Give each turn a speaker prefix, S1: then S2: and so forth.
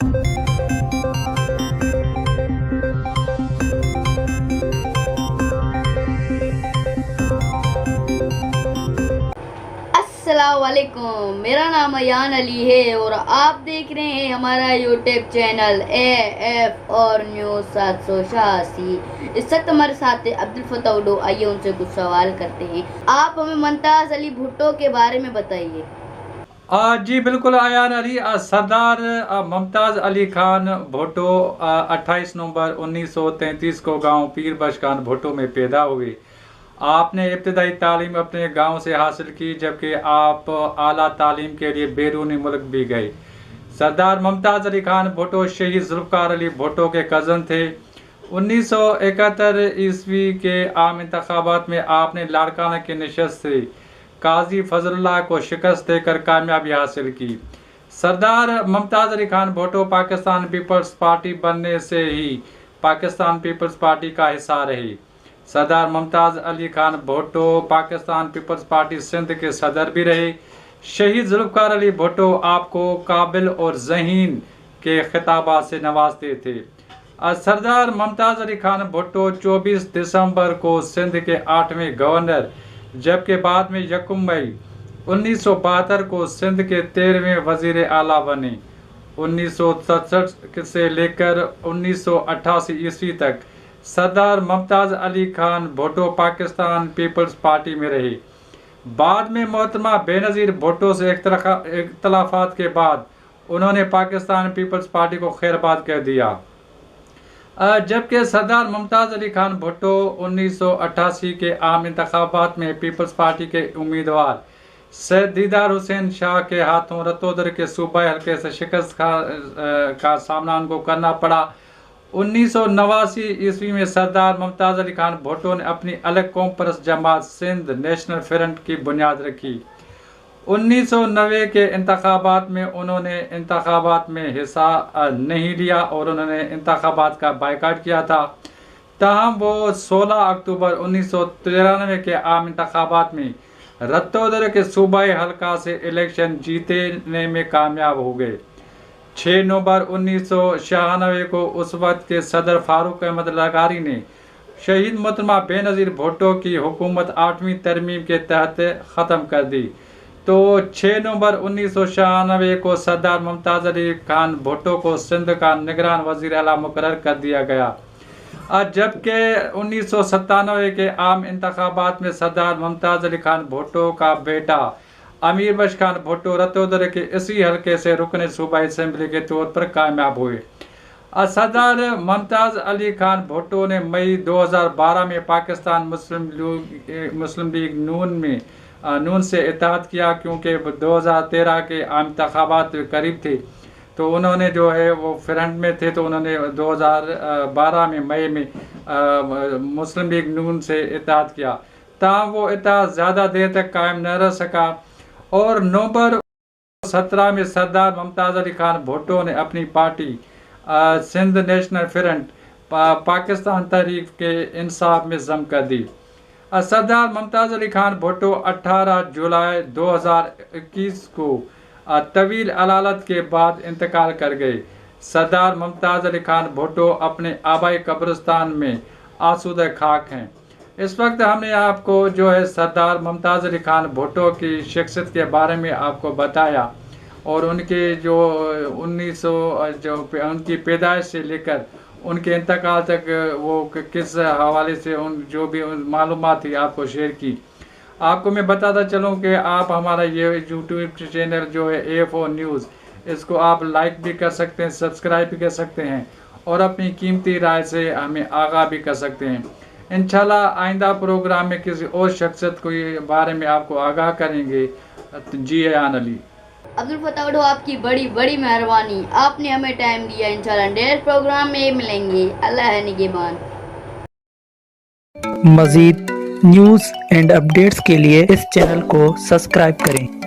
S1: अस्सलामुअलैकुम, मेरा नाम अयान अली है और आप देख रहे हैं हमारा यूट्यूब चैनल AF और न्यूज़ 786। इस वक्त हमारे साथ है अब्दुल फताह उडो। आइए उनसे कुछ सवाल करते हैं। आप हमें मुमताज़ अली भुट्टो के बारे में बताइए।
S2: जी बिल्कुल अयान अली। सरदार मुमताज़ अली खान भुट्टो 28 नवंबर 1933 को गांव पीर बख्श खान भुट्टो में पैदा हुए। आपने इब्तदाई तालीम अपने गांव से हासिल की, जबकि आप आला तालीम के लिए बैरूनी मुल्क भी गए। सरदार मुमताज़ अली खान भुट्टो शहीद जुल्फ़िकार अली भुट्टो के कज़न थे। 1971 ईस्वी के आम इंतखाबात में आपने लाड़काना की नशस्त से काजी फजलुल्लाह को शिकस्त देकर कामयाबी हासिल की। सरदार मुमताज़ अली खान भुट्टो पाकिस्तान पीपल्स पार्टी बनने से ही पाकिस्तान पीपल्स पार्टी का हिस्सा रहे। सरदार मुमताज़ अली खान भुट्टो पाकिस्तान पीपल्स पार्टी सिंध के सदर भी रहे। शहीद जुल्फ़िकार अली भुट्टो आपको काबिल और ज़हीन के खिताबात से नवाजते थे। सरदार मुमताज़ अली खान भुट्टो 24 दिसंबर को सिंध के 8वें गवर्नर, जबकि बाद में 1 मई 1972 को सिंध के 13वें वज़ीर आला बने। 1967 से लेकर 1988 ईस्वी तक सरदार मुमताज़ अली खान भुट्टो पाकिस्तान पीपल्स पार्टी में रहे। बाद में मोहतरमा बेनज़ीर भुट्टो से इख्तलाफात के बाद उन्होंने पाकिस्तान पीपल्स पार्टी को खैरबाद कर दिया, जबकि सरदार मुमताज़ अली खान भुट्टो 1988 के आम इंतखाबात में पीपल्स पार्टी के उम्मीदवार सैयद दीदार हुसैन शाह के हाथों रतोदर के सूबाई हल्के से शिकस्त का सामना उनको करना पड़ा। 1989 ईस्वी में सरदार मुमताज़ अली खान भुट्टो ने अपनी अलग कौम परस्त जमात सिंध नेशनल फ्रंट की बुनियाद रखी। 1990 के इंतखाबात में उन्होंने इंतखाबात में हिस्सा नहीं लिया और उन्होंने इंतखाबात का बायकाट किया था। ताहम वो 16 अक्टूबर 1993 के आम इंतखाबात में रतोदर के सूबाई हल्का से इलेक्शन जीतने में कामयाब हो गए। 6 नवंबर 1996 को उस वक्त के सदर फारूक अहमद लगारी ने शहीद मोहतरमा बेनज़ीर भुट्टो की हुकूमत 8वीं तरमीम के तहत ख़त्म कर दी। तो 6 नवंबर 1996 को सरदार मुमताज़ अली खान भुट्टो को सिंध का निगरान वज़ीर आला मुकर्रर कर दिया गया। जबकि 1997 के आम इंतखाबात में सरदार मुमताज़ अली खान भुट्टो का बेटा अमीर बख्श खान भुट्टो रतोदर के इसी हल्के से रुकन सूबाई असम्बली के तौर पर कामयाब हुए। सरदार मुमताज़ अली खान भुट्टो ने मई 2012 में पाकिस्तान मुस्लिम लीग नून से इत्तेहाद किया, क्योंकि 2013 के आम इंतखाबात करीब थे तो उन्होंने जो है वो फ्रंट में थे, तो उन्होंने 2012 में मई में मुस्लिम लीग नून से इत्तेहाद किया। ताहम वो इत्तेहाद ज़्यादा देर तक कायम न रह सका और नवंबर 17 में सरदार मुमताज़ अली खान भुट्टो ने अपनी party Sindh national front Pakistan Tehreek के इंसाफ में जम कर दी। सरदार मुमताज़ अली खान भुट्टो 18 जुलाई 2021 को तवील अलालत के बाद इंतकाल कर गए। सरदार मुमताज़ अली खान भुट्टो अपने आबाई कब्रिस्तान में आसूदा खाक हैं। इस वक्त हमने आपको जो है सरदार मुमताज़ अली खान भुट्टो की शख्सियत के बारे में आपको बताया और उनके जो 1900 उनकी पैदाइश से लेकर उनके इंतकाल तक वो किस हवाले से जो भी मालूमात थी आपको शेयर की। आपको मैं बताता चलूँ कि आप हमारा ये यूट्यूब चैनल जो है AF न्यूज़, इसको आप लाइक भी कर सकते हैं, सब्सक्राइब भी कर सकते हैं और अपनी कीमती राय से हमें आगाह भी कर सकते हैं। इंशाल्लाह आइंदा प्रोग्राम में किसी और शख्सियत के बारे में आपको आगाह करेंगे। जी अयान अली।
S1: अब्दुल फताह उडो, आपकी बड़ी बड़ी मेहरबानी, आपने हमें टाइम दिया। इंशाल्लाह नेक्स्ट प्रोग्राम में मिलेंगे। अल्लाह निगहबान।
S3: मज़ीद न्यूज़ एंड अपडेट्स के लिए इस चैनल को सब्सक्राइब करें।